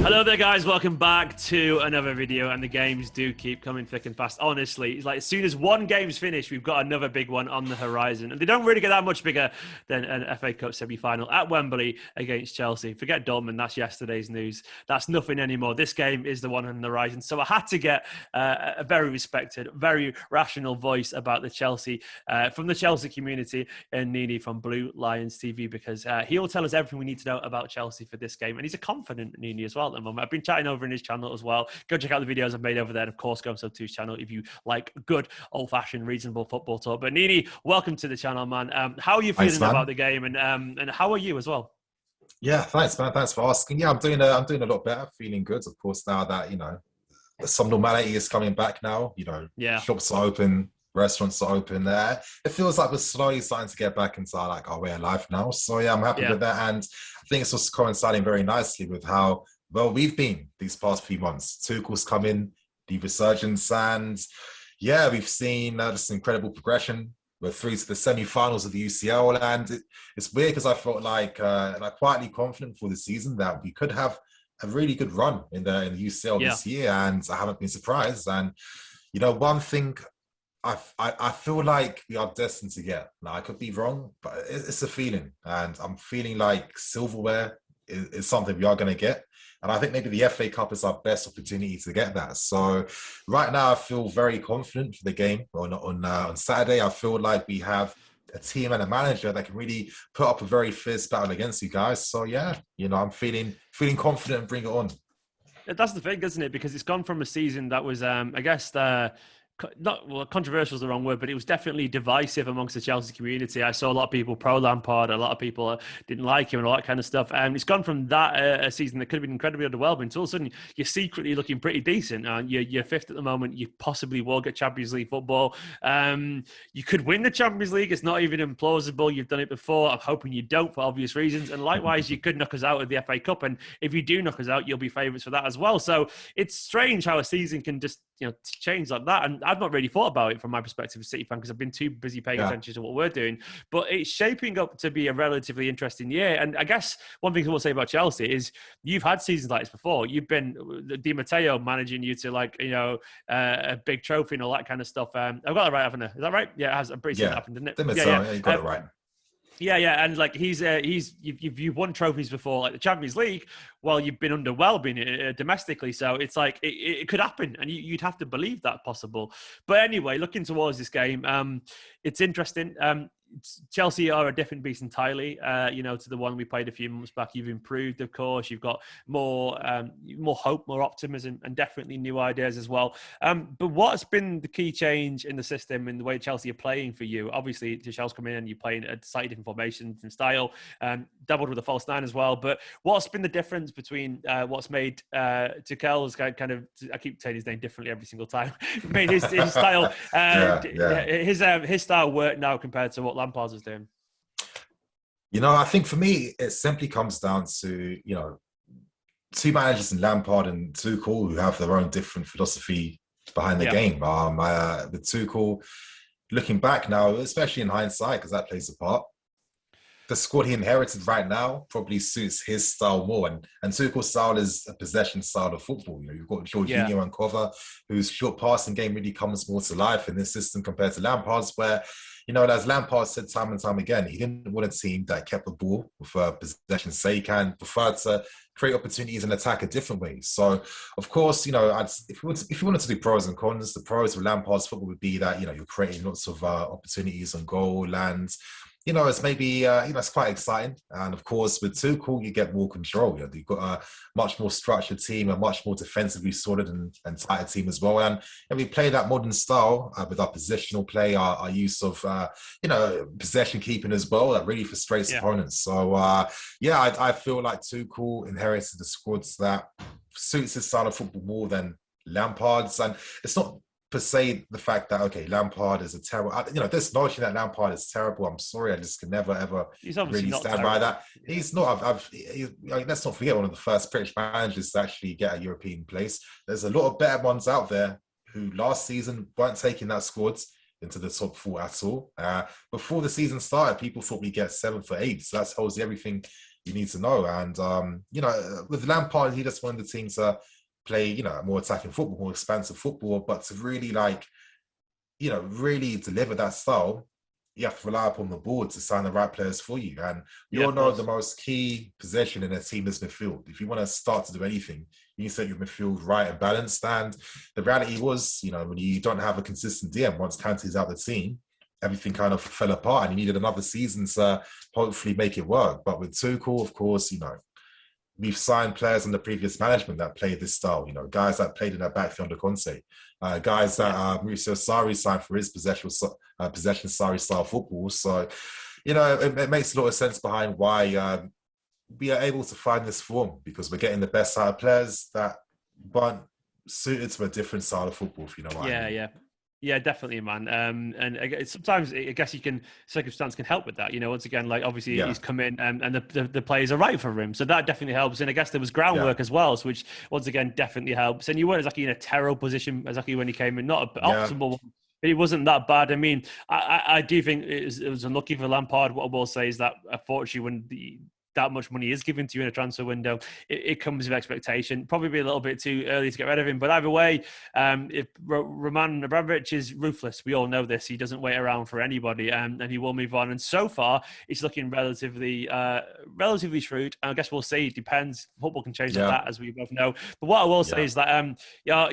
Hello there, guys. Welcome back to another video, and the games do keep coming thick and fast. Honestly, it's like as soon as one game's finished, we've got another big one on the horizon, and they don't really get that much bigger than an FA Cup semi-final at Wembley against Chelsea. Forget Dortmund, that's yesterday's news. That's nothing anymore. This game is the one on the horizon. So I had to get a very respected, very rational voice about the Chelsea from the Chelsea community, and NiiNii from Blue Lions TV, because he'll tell us everything we need to know about Chelsea for this game, and he's a confident NiiNii as well. Moment. I've been chatting over in his channel as well. Go check out the videos I've made over there. And of course, go sub to his channel if you like good, old-fashioned, reasonable football talk. But NiiNii, welcome to the channel, man. How are you feeling about the game, and how are you as well? Yeah, thanks, man. Thanks for asking. Yeah, I'm doing a lot better. Feeling good, of course. Now that some normality is coming back now. Shops are open, restaurants are open. There, it feels like we're slowly starting to get back into our way of life now. So yeah, I'm happy with that, and I think it's just coinciding very nicely with how well we've been these past few months. Tuchel's come in, the resurgence, and yeah, we've seen this incredible progression. We're through to the semi-finals of the UCL, and it's weird because I felt like quietly confident for the season that we could have a really good run in the UCL this year, and I haven't been surprised. And one thing I feel like we are destined to get. Now, I could be wrong, but it's a feeling, and I'm feeling like silverware is something we are going to get. And I think maybe the FA Cup is our best opportunity to get that. So right now, I feel very confident for the game on Saturday. I feel like we have a team and a manager that can really put up a very fierce battle against you guys. So yeah, I'm feeling confident and bring it on. That's the thing, isn't it? Because it's gone from a season that was, I guess, controversial is the wrong word, but it was definitely divisive amongst the Chelsea community. I saw a lot of people pro Lampard, a lot of people didn't like him, and all that kind of stuff. And it's gone from that a season that could have been incredibly underwhelming to all of a sudden you're secretly looking pretty decent. You're fifth at the moment. You possibly will get Champions League football. You could win the Champions League. It's not even implausible. You've done it before. I'm hoping you don't for obvious reasons. And likewise, you could knock us out of the FA Cup. And if you do knock us out, you'll be favourites for that as well. So it's strange how a season can just change like that. And I've not really thought about it from my perspective as a City fan because I've been too busy paying attention to what we're doing. But it's shaping up to be a relatively interesting year. And I guess one thing I will say about Chelsea is you've had seasons like this before. You've been Di Matteo managing you to a big trophy and all that kind of stuff. I've got that right, haven't I? Is that right? Yeah, it has. I'm pretty sure it happened, didn't it? Di Matteo, you got it right. Yeah, and like you've won trophies before, like the Champions League. Well, you've been underwhelming domestically, so it's like it could happen, and you'd have to believe that possible. But anyway, looking towards this game, it's interesting. Chelsea are a different beast entirely, to the one we played a few months back. You've improved, of course. You've got more hope, more optimism, and definitely new ideas as well. But what's been the key change in the system in the way Chelsea are playing for you? Obviously, Tuchel's come in and you're playing a slightly different formation, different style, doubled with a false nine as well. But what's been the difference between what's made Tuchel's kind of, I keep saying his name differently every single time, made his style, his style work now compared to what Lampard was doing? I think for me, it simply comes down to, two managers in Lampard and Tuchel who have their own different philosophy behind the game. With Tuchel, looking back now, especially in hindsight, because that plays a part, the squad he inherited right now probably suits his style more. And Tuchel's style is a possession style of football. You've got Jorginho and Cover, whose short passing game really comes more to life in this system compared to Lampard's, where as Lampard said time and time again, he didn't want a team that kept the ball for possession's sake and preferred to create opportunities and attack a different way. So, of course, if you wanted to do pros and cons, the pros of Lampard's football would be that, you're creating lots of opportunities on goal, and it's maybe, it's quite exciting. And of course, with Tuchel, you get more control. You've got a much more structured team, a much more defensively sorted and tighter team as well. And we play that modern style with our positional play, our use of, possession keeping as well. That really frustrates opponents. So, I feel like Tuchel inherited the squads that suits his style of football more than Lampard's. And it's not per se the fact that Lampard is a terrible, this notion that Lampard is terrible, I'm sorry, I just can never ever really stand by that. He's not. Let's not forget, one of the first British managers to actually get a European place. There's a lot of better ones out there who last season weren't taking that squad into the top four at all. Before the season started, people thought we'd get 7th or 8th. So that tells you everything you need to know. And with Lampard, he just wanted the team to play, more attacking football, more expansive football, but to really really deliver that style, you have to rely upon the board to sign the right players for you. And we Yeah, all of know course. the most key position in a team is midfield. If you want to start to do anything, you need to set your midfield right and balanced. And the reality was, when you don't have a consistent DM, once Kante's out the team, everything kind of fell apart and you needed another season to hopefully make it work. But with Tuchel, of course, we've signed players in the previous management that played this style, guys that played in their backfield under Conte, guys that Mauricio Sarri signed for his possession Sarri style football. So, it makes a lot of sense behind why we are able to find this form, because we're getting the best out of players that weren't suited to a different style of football, if you know what I mean. Yeah, definitely, man. And sometimes I guess circumstance can help with that. Once again, like obviously he's come in and the players are right for him, so that definitely helps. And I guess there was groundwork as well, so which once again definitely helps. And you weren't exactly in a terrible position exactly when he came in, not an optimal one. But it wasn't that bad. I mean, I do think it was unlucky for Lampard. What I will say is that unfortunately, when that much money is given to you in a transfer window, it comes with expectation. Probably be a little bit too early to get rid of him. But either way, if Roman Abramovich is ruthless, we all know this. He doesn't wait around for anybody, and he will move on. And so far, it's looking relatively shrewd. I guess we'll see. It depends. Football can change like that, as we both know. But what I will say is that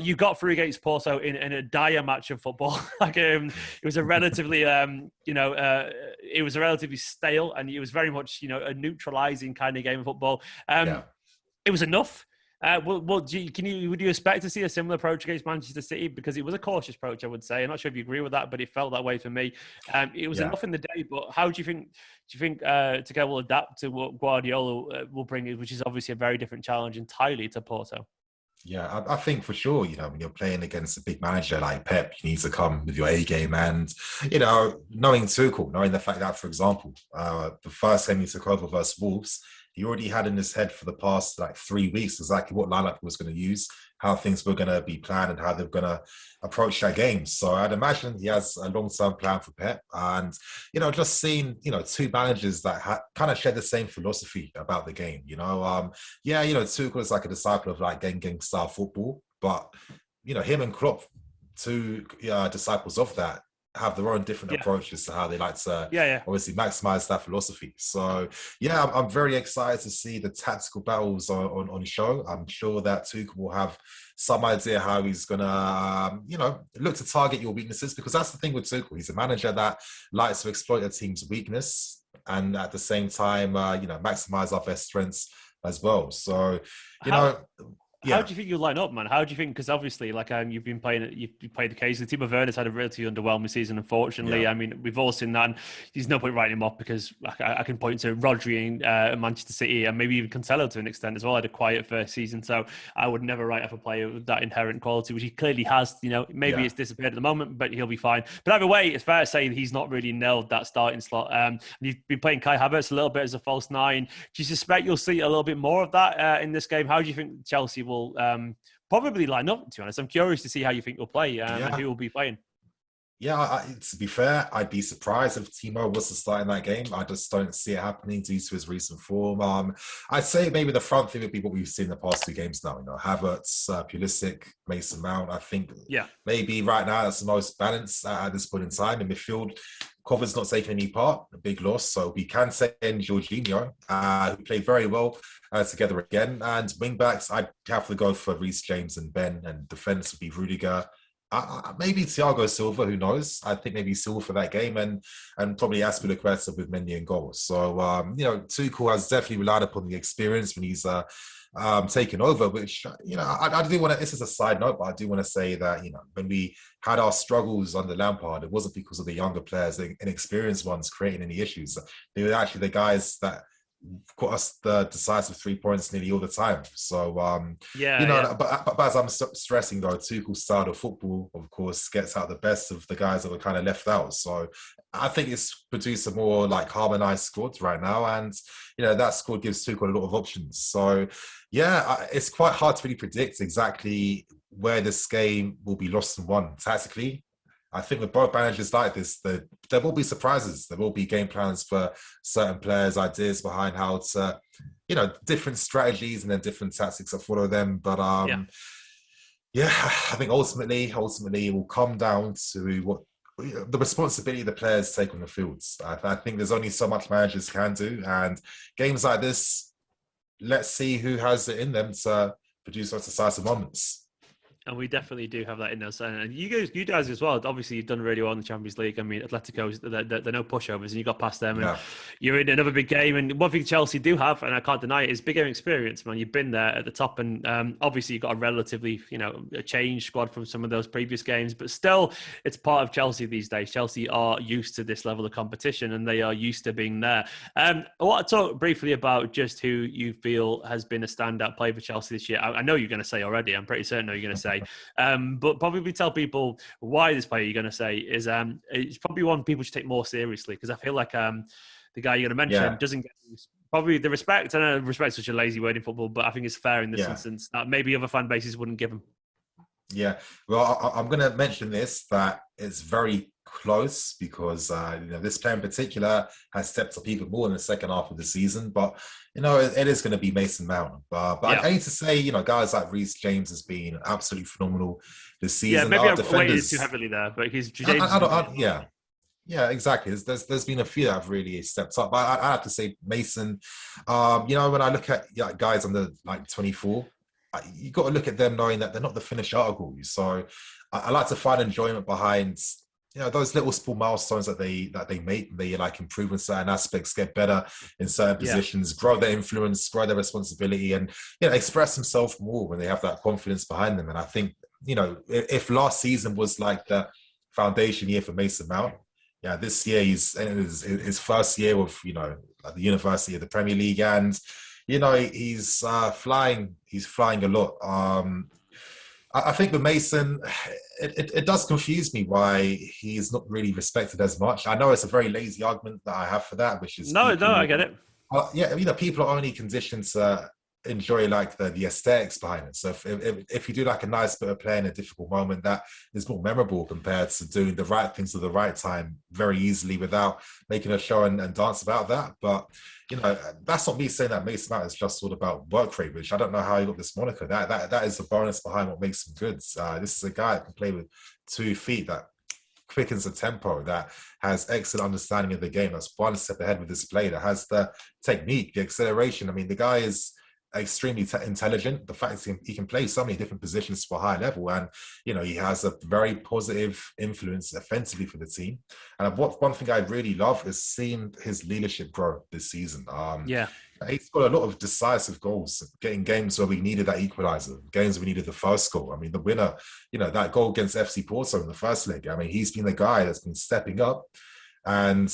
you got through against Porto in a dire match of football. It was a relatively it was a relatively stale, and it was very much a neutralized kind of game of football. It was enough. Would you expect to see a similar approach against Manchester City? Because it was a cautious approach, I would say. I'm not sure if you agree with that, but it felt that way for me. It was enough in the day, but how do you think? Do you think Tuchel will adapt to what Guardiola will bring, which is obviously a very different challenge entirely to Porto? Yeah, I think for sure, when you're playing against a big manager like Pep, you need to come with your A game. And, knowing Tuchel, knowing the fact that, for example, the first game he took over versus Wolves, he already had in his head for the past 3 weeks exactly what lineup he was going to use, how things were going to be planned, and how they're going to approach that game. So I'd imagine he has a long-term plan for Pep. And, just seeing, two managers that kind of share the same philosophy about the game, Tuchel is like a disciple of gang style football, but, him and Klopp, two disciples of that, have their own different approaches to how they like to obviously maximize that philosophy. So I'm very excited to see the tactical battles on show. I'm sure that Tuchel will have some idea how he's gonna look to target your weaknesses, because that's the thing with Tuchel. He's a manager that likes to exploit a team's weakness and at the same time maximize our best strengths as well. So how do you think you'll line up, man? How do you think? Because obviously, you've played occasionally. Timo Werner's had a relatively underwhelming season, unfortunately. Yeah. I mean, we've all seen that, and there's no point writing him off, because I can point to Rodri in Manchester City, and maybe even Cancelo to an extent as well. Had a quiet first season, so I would never write off a player with that inherent quality, which he clearly has. Maybe it's disappeared at the moment, but he'll be fine. But either way, it's fair to say that he's not really nailed that starting slot. You've been playing Kai Havertz a little bit as a false nine. Do you suspect you'll see a little bit more of that in this game? How do you think Chelsea will probably line up, to be honest? I'm curious to see how you think they'll play and who will be playing. Yeah, to be fair, I'd be surprised if Timo was to start in that game. I just don't see it happening due to his recent form. I'd say maybe the front thing would be what we've seen in the past 2 games now. Havertz, Pulisic, Mason Mount. I think maybe right now that's the most balanced at this point in time. In midfield, Cover's not taking any part, a big loss. So we can say in Jorginho, who played very well together again. And wing backs, I'd have to go for Reece James and Ben, and defence would be Rudiger. Maybe Thiago Silva, who knows? I think maybe Silva for that game, and probably Azpilicueta with Mendy and goals. So, Tuchel has definitely relied upon the experience when he's taken over, which, I do want to, this is a side note, but I do want to say that, when we had our struggles under Lampard, it wasn't because of the younger players, the inexperienced ones creating any issues. They were actually the guys that got us the decisive 3 points nearly all the time. So, but as I'm stressing though, Tuchel's style of football, of course, gets out the best of the guys that were kind of left out. So I think it's produced a more harmonized squad right now. And, that squad gives Tuchel a lot of options. So it's quite hard to really predict exactly where this game will be lost and won tactically. I think with both managers like this, there will be surprises. There will be game plans for certain players, ideas behind how to, different strategies and then different tactics that follow them. But yeah, I think ultimately it will come down to what the responsibility the players take on the fields. I think there's only so much managers can do, and games like this, let's see who has it in them to produce those decisive moments. And we definitely do have that in us. And you guys as well. Obviously, you've done really well in the Champions League. I mean, Atletico, they're no pushovers, and you got past them, and you're in another big game. And one thing Chelsea do have, and I can't deny it, is big game experience, man. You've been there at the top, and obviously you've got a relatively, a changed squad from some of those previous games, but still, it's part of Chelsea these days. Chelsea are used to this level of competition, and they are used to being there. I want to talk briefly about just who you feel has been a standout player for Chelsea this year. I know you're going to say already. I'm pretty certain you're going to say. But probably tell people why this player you're going to say is it's probably one people should take more seriously, because I feel like the guy you're going to mention doesn't get probably the respect. I know respect's such a lazy word in football, but I think it's fair in this instance that maybe other fan bases wouldn't give him. Yeah, well, I'm going to mention this, that it's very close because this player in particular has stepped up even more in the second half of the season. But it is going to be Mason Mount. But I need to say, guys like Reece James has been absolutely phenomenal this season. Yeah, maybe I've weighted too heavily there, but he's James. Yeah, exactly. There's been a few that have really stepped up. But I have to say Mason. When I look at guys under 24. You got to look at them knowing that they're not the finished article. So I like to find enjoyment behind those little small milestones that they make. They improve in certain aspects, get better in certain positions, grow their influence, grow their responsibility, and express themselves more when they have that confidence behind them. And I think if last season was like the foundation year for Mason Mount, this year he's in his first year of the University of the Premier League, and he's flying. He's flying a lot. I think with Mason, it does confuse me why he's not really respected as much. I know it's a very lazy argument that I have for that, which is no, I get it. People are only conditioned to enjoy the aesthetics behind it. So if you do a nice bit of play in a difficult moment, that is more memorable compared to doing the right things at the right time very easily without making a show and dance about that. But that's not me saying that Mason Mount is just all about work rate, which I don't know how he got this moniker. That is the bonus behind what makes him good. This is a guy that can play with 2 feet, that quickens the tempo, that has excellent understanding of the game, that's one step ahead with this play, that has the technique, the acceleration. I mean, the guy is extremely intelligent. The fact that he can play so many different positions to a high level, and he has a very positive influence offensively for the team. And one thing I really love is seeing his leadership grow this season. He's got a lot of decisive goals, getting games where we needed that equalizer, games where we needed the first goal. I mean, the winner, that goal against FC Porto in the first leg. I mean, he's been the guy that's been stepping up, and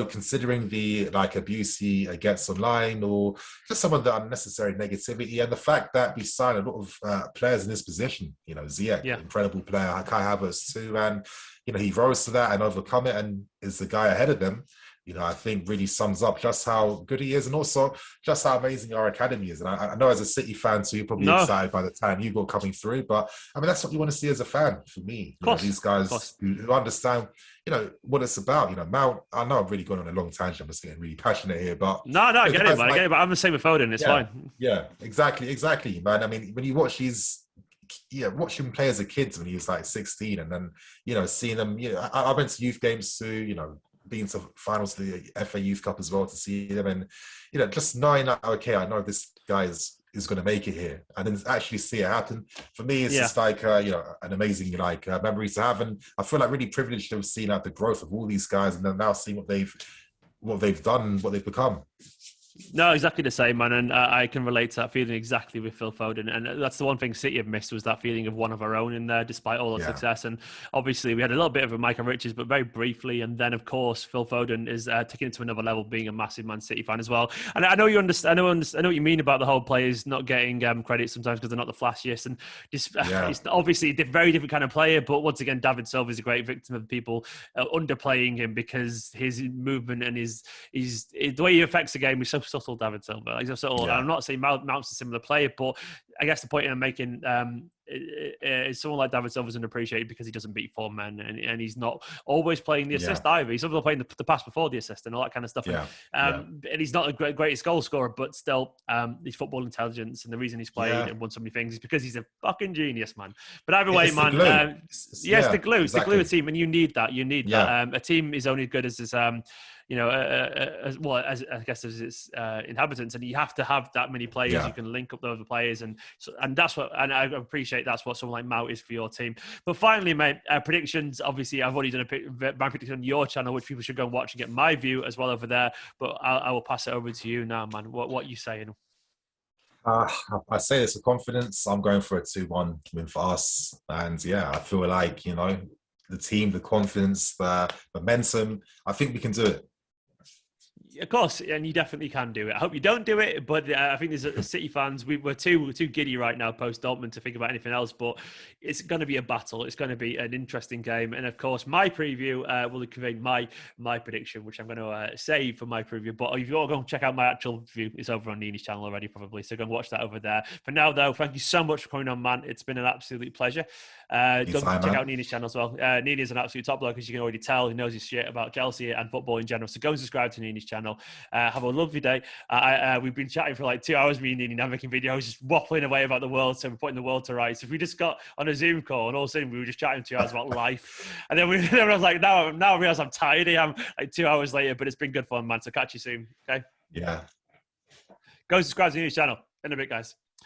considering the abuse he gets online, or just some of the unnecessary negativity, and the fact that we signed a lot of players in this position, Ziyech, incredible player, Kai Havertz too, and he rose to that and overcome it, and is the guy ahead of them. I think really sums up just how good he is, and also just how amazing our academy is. And I know as a City fan, so you're probably excited by the time you got coming through, but I mean, that's what you want to see as a fan for me. These guys who understand, what it's about. Mount, I know I've really gone on a long tangent, I'm just getting really passionate here, but no, I get it, man. I get it, but I'm the same with Foden, it's fine. Yeah, exactly, man. I mean, when you watch watch him play as a kid when he was 16, and then, seeing them, I went to youth games too, been to finals of the FA Youth Cup as well to see them, and just knowing that I know this guy is going to make it here, and then actually see it happen for me, it's just an amazing memory to have, and I feel really privileged to have seen the growth of all these guys, and then now seeing what they've done, what they've become. No, exactly the same, man. And I can relate to that feeling exactly with Phil Foden. And that's the one thing City have missed, was that feeling of one of our own in there, despite all the success. And obviously, we had a little bit of a Michael Richards, but very briefly. And then, of course, Phil Foden is taking it to another level, being a massive Man City fan as well. And I know you understand. I know what you mean about the whole players not getting credit sometimes because they're not the flashiest. And just it's obviously a very different kind of player. But once again, David Silva is a great victim of people underplaying him, because his movement and his the way he affects the game is so subtle David Silva. He's a subtle. Yeah. I'm not saying Mount's a similar player, but I guess the point I'm making is someone like David Silva's underappreciated because he doesn't beat 4 men, and he's not always playing the assist either. He's sometimes playing the pass before the assist and all that kind of stuff. Yeah. And he's not a greatest goal scorer, but still, his football intelligence and the reason he's played and won so many things is because he's a fucking genius, man. But either way, man, it's the glue. It's the glue of a team, and you need that. You need that. A team is only as good as its, as I guess as its inhabitants, and you have to have that many players. You can link up those players, and that's what. And I appreciate that's what someone like Mount is for your team. But finally, mate, predictions. Obviously, I've already done my prediction on your channel, which people should go and watch and get my view as well over there. But I will pass it over to you now, man. What you saying? I say this with confidence. I'm going for a 2-1 win for us, and I feel like the team, the confidence, the momentum. I think we can do it. Of course, and you definitely can do it. I hope you don't do it, but I think there's City fans. We're too giddy right now post Dortmund to think about anything else. But it's going to be a battle. It's going to be an interesting game, and of course, my preview will convey my prediction, which I'm going to save for my preview. But if you're going to check out my actual review, it's over on NiiNii's channel already, probably. So go and watch that over there. For now, though, thank you so much for coming on, man. It's been an absolute pleasure. Go check out NiiNii's channel as well. NiiNii is an absolute top bloke, as you can already tell. He knows his shit about Chelsea and football in general. So go and subscribe to NiiNii's channel. Have a lovely day. We've been chatting for like 2 hours, me and NiiNii, now making videos, just waffling away about the world. So we're putting the world to rights. If we just got on a Zoom call and all of a sudden we were just chatting 2 hours about life, and then I was like, now I realize I'm tired. I'm like 2 hours later, but it's been good fun, man. So catch you soon. Okay. Yeah. Go subscribe to NiiNii's channel. In a bit, guys.